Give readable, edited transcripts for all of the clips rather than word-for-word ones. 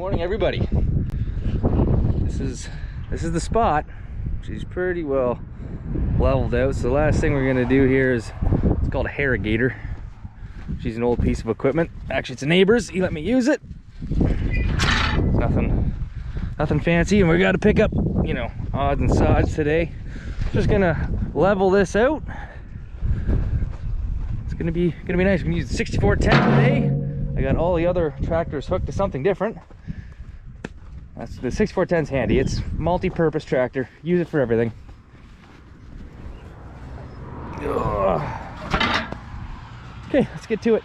morning, everybody. This is the spot. She's pretty well leveled out. So the last thing we're gonna do here is, it's called a harrigator. She's an old piece of equipment. Actually, it's a neighbor's. He let me use it. Nothing fancy, and we got to pick up, you know, odds and sods today. Just gonna level this out. It's gonna be nice. We're gonna use the 6410 today. I got all the other tractors hooked to something different. That's the 6410's handy. It's multi-purpose tractor. Use it for everything. Ugh. Okay, let's get to it.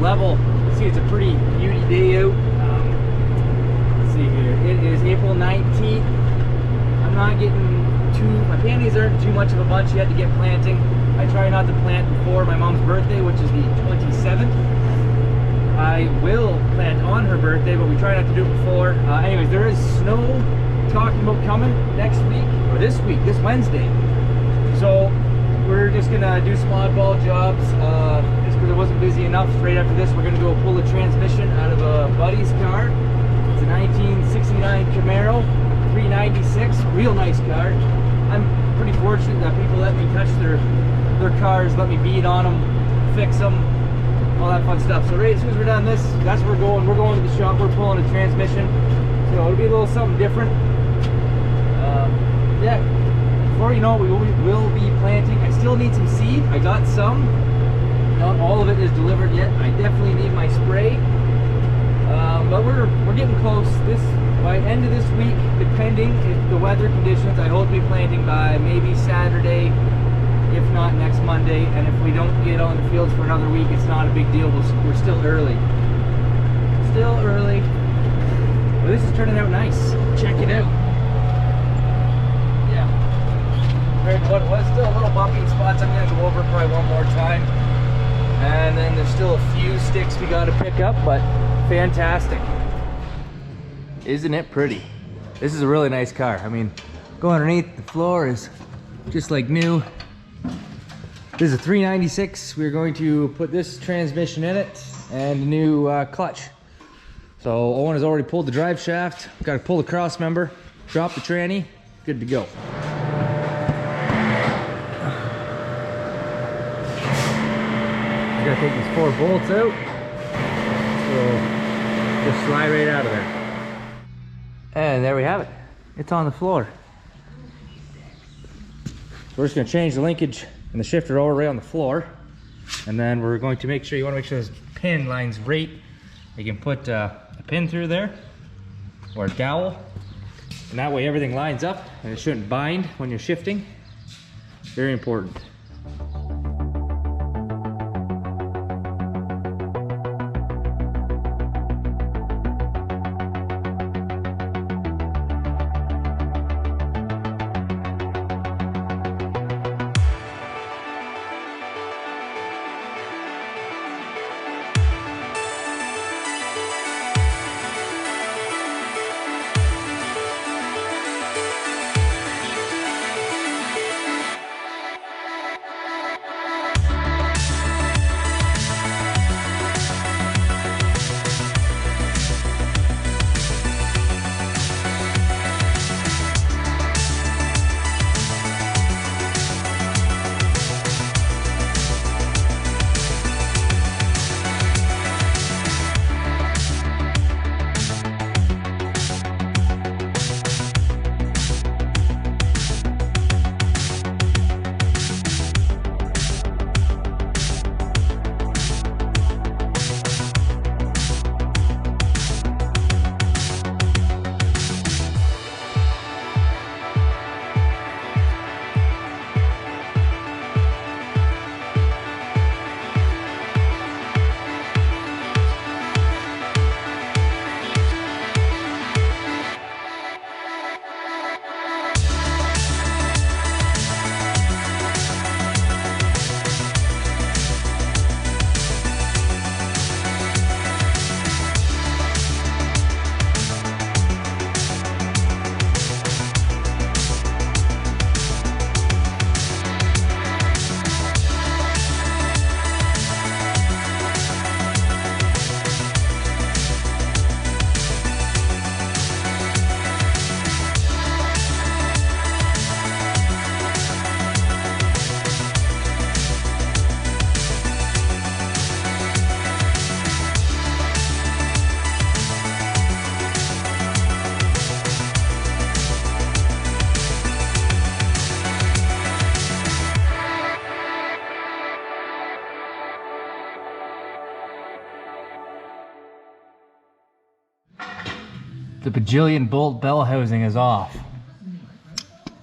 Level. See, it's a pretty beauty day out. Let's see here. It is April 19th. I'm not getting my panties aren't too much of a bunch yet to get planting. I try not to plant before my mom's birthday, which is the 27th. I will plant on her birthday, but we try not to do it before. Anyways, there is snow talking about coming next week, or this Wednesday. So we're just gonna do some oddball jobs. Just because I wasn't busy enough. Right after this, we're gonna go pull a transmission out of a buddy's car. It's a 1969 Camaro, 396, real nice car. I'm pretty fortunate that people let me touch their cars, let me beat on them, fix them, all that fun stuff. So right as soon as we're done this, that's where we're going. We're going to the shop. We're pulling a transmission. So it'll be a little something different. Yeah. Before you know it, we will be planting. I still need some seed. I got some. Not all of it is delivered yet. I definitely need my spray. But we're getting close. By end of this week, depending if the weather conditions, I hope to be planting by maybe Saturday, if not next Monday. And if we don't get on the fields for another week, it's not a big deal. We're still early. Still early. But this is turning out nice. Check it out. Compared to what it was, still a little bumpy spots. I'm going to go over probably one more time, and then there's still a few sticks we got to pick up, but fantastic. Isn't it pretty? This is a really nice car. I mean, go underneath, the floor is just like new. This is a 396. We're going to put this transmission in it and a new clutch. So Owen has already pulled the drive shaft, got to pull the cross member, drop the tranny, good to go. I gotta take these 4 bolts out, so just slide right out of there. And there we have it. It's on the floor. So we're just gonna change the linkage and the shifter over right on the floor, and then we're going to make sure, you want to make sure this pin lines right. You can put a pin through there or a dowel, and that way everything lines up and it shouldn't bind when you're shifting. Very important. The bajillion bolt bell housing is off.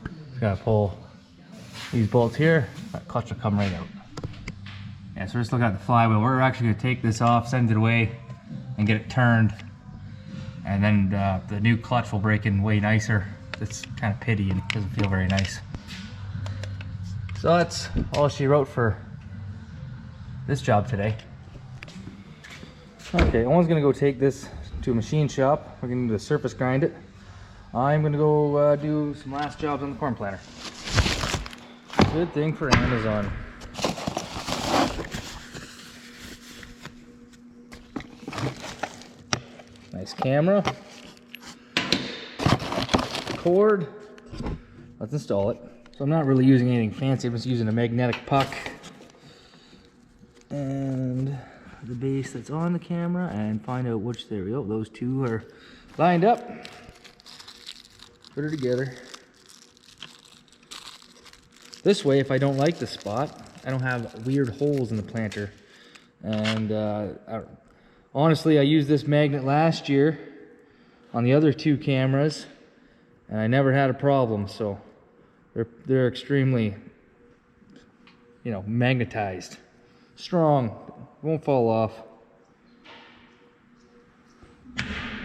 Just gotta pull these bolts here. That clutch will come right out. Yeah, so we're just looking at the flywheel. We're actually gonna take this off, send it away, and get it turned. And then the new clutch will break in way nicer. It's kind of pitty and doesn't feel very nice. So that's all she wrote for this job today. Okay, Owen's gonna go take this to a machine shop. We're gonna do the surface grind it. I'm gonna go do some last jobs on the corn planter. Good thing for Amazon. Nice camera. Cord. Let's install it. So I'm not really using anything fancy, I'm just using a magnetic puck and the base that's on the camera, and find out which, there we go, those two are lined up. Put her together. This way, if I don't like the spot, I don't have weird holes in the planter. And honestly, I used this magnet last year on the other two cameras, and I never had a problem. So they're extremely, you know, magnetized, strong, won't fall off.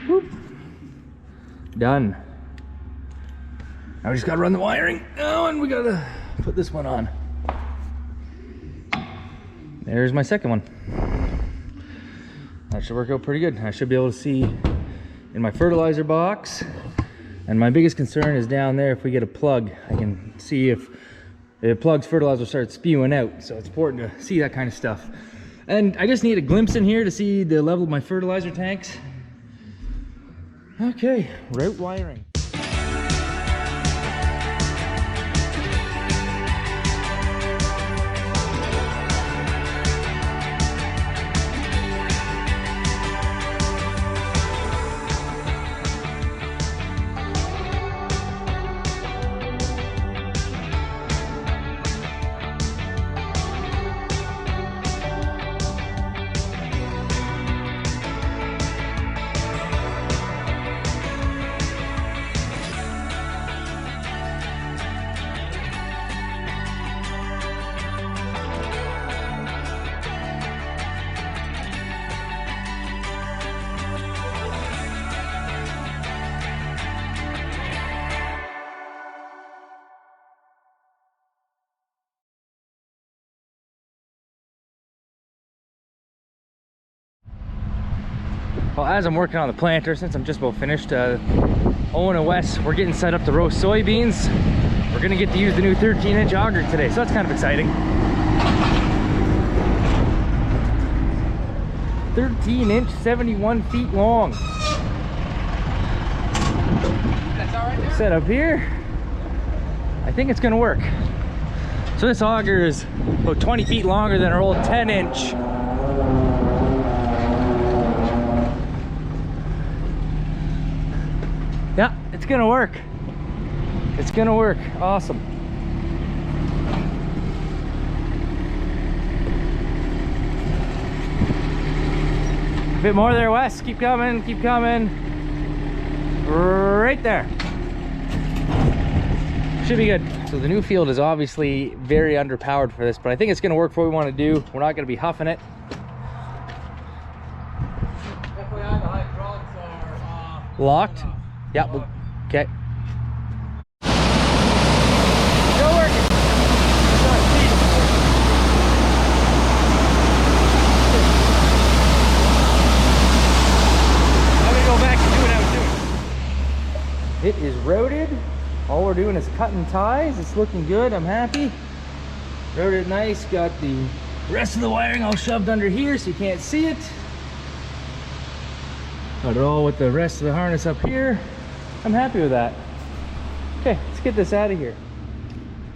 Whoop. Done. Now we just gotta run the wiring. Oh, and we gotta put this one on. There's my second one. That should work out pretty good. I should be able to see in my fertilizer box. And my biggest concern is down there, if we get a plug, I can see if the plug's fertilizer starts spewing out. So it's important to see that kind of stuff. And I just need a glimpse in here to see the level of my fertilizer tanks. Okay, route wiring. Well, as I'm working on the planter, since I'm just about finished, Owen and Wes, we're getting set up to roast soybeans. We're gonna get to use the new 13-inch auger today, so that's kind of exciting. 13-inch, 71 feet long. That's all right there? Set up here. I think it's gonna work. So this auger is about 20 feet longer than our old 10-inch. Yeah, it's gonna work. It's gonna work. Awesome. A bit more there, Wes. Keep coming, keep coming. Right there. Should be good. So the new field is obviously very underpowered for this, but I think it's gonna work for what we want to do. We're not gonna be huffing it. FYI, the hydraulics are locked. Yeah, okay. Still working. I'm gonna go back and do what I was doing. It is routed. All we're doing is cutting ties. It's looking good. I'm happy. Routed nice. Got the rest of the wiring all shoved under here so you can't see it. Got it all with the rest of the harness up here. I'm happy with that. Okay, let's get this out of here.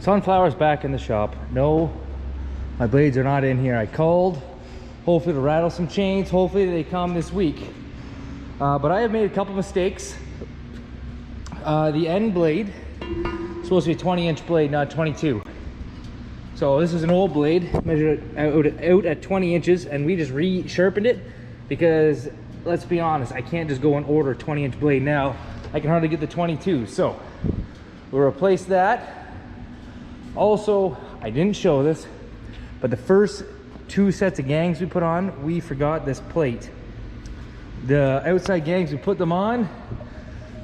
Sunflower's back in the shop. No, my blades are not in here. I called. Hopefully to rattle some chains. Hopefully they come this week. But I have made a couple mistakes. The end blade is supposed to be a 20-inch blade, not 22. So this is an old blade, measured out at 20 inches, and we just re-sharpened it because let's be honest, I can't just go and order a 20-inch blade now. I can hardly get the 22, so we'll replace that. Also, I didn't show this, but the first 2 sets of gangs we put on, we forgot this plate. The outside gangs, we put them on.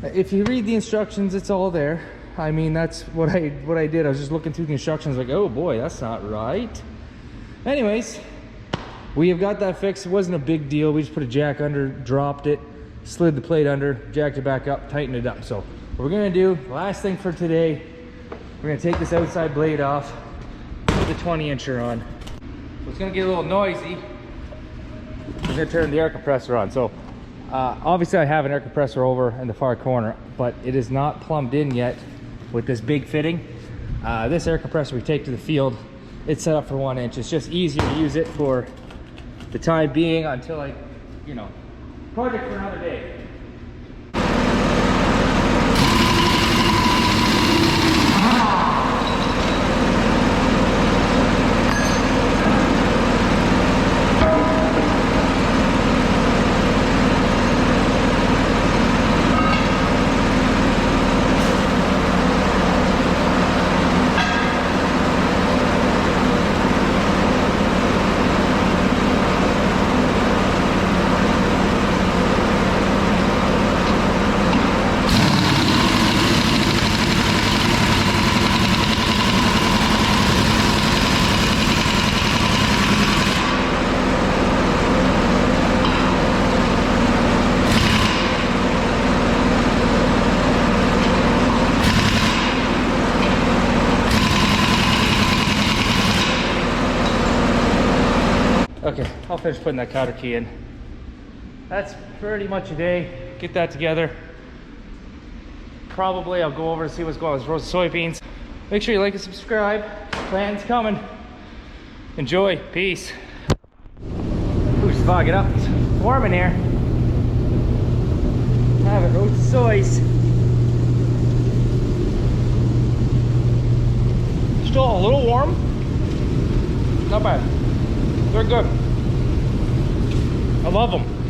If you read the instructions, it's all there. I mean, that's what I did. I was just looking through the instructions like, oh boy, that's not right. Anyways, we have got that fixed. It wasn't a big deal. We just put a jack under, dropped it, slid the plate under, jacked it back up, tightened it up. So what we're gonna do, last thing for today, we're gonna take this outside blade off, put the 20-incher on. So it's gonna get a little noisy. I'm gonna turn the air compressor on. So obviously I have an air compressor over in the far corner, but it is not plumbed in yet with this big fitting. This air compressor we take to the field, it's set up for 1 inch. It's just easier to use it for the time being until I, you know, project for another day. Okay, I'll finish putting that counter key in. That's pretty much a day. Get that together. Probably I'll go over to see what's going on with roasted soybeans. Make sure you like and subscribe. Plan's coming. Enjoy. Peace. Ooh, just fog it up. It's warm in here. Have it roasted soys. Still a little warm. Not bad. They're good. I love them.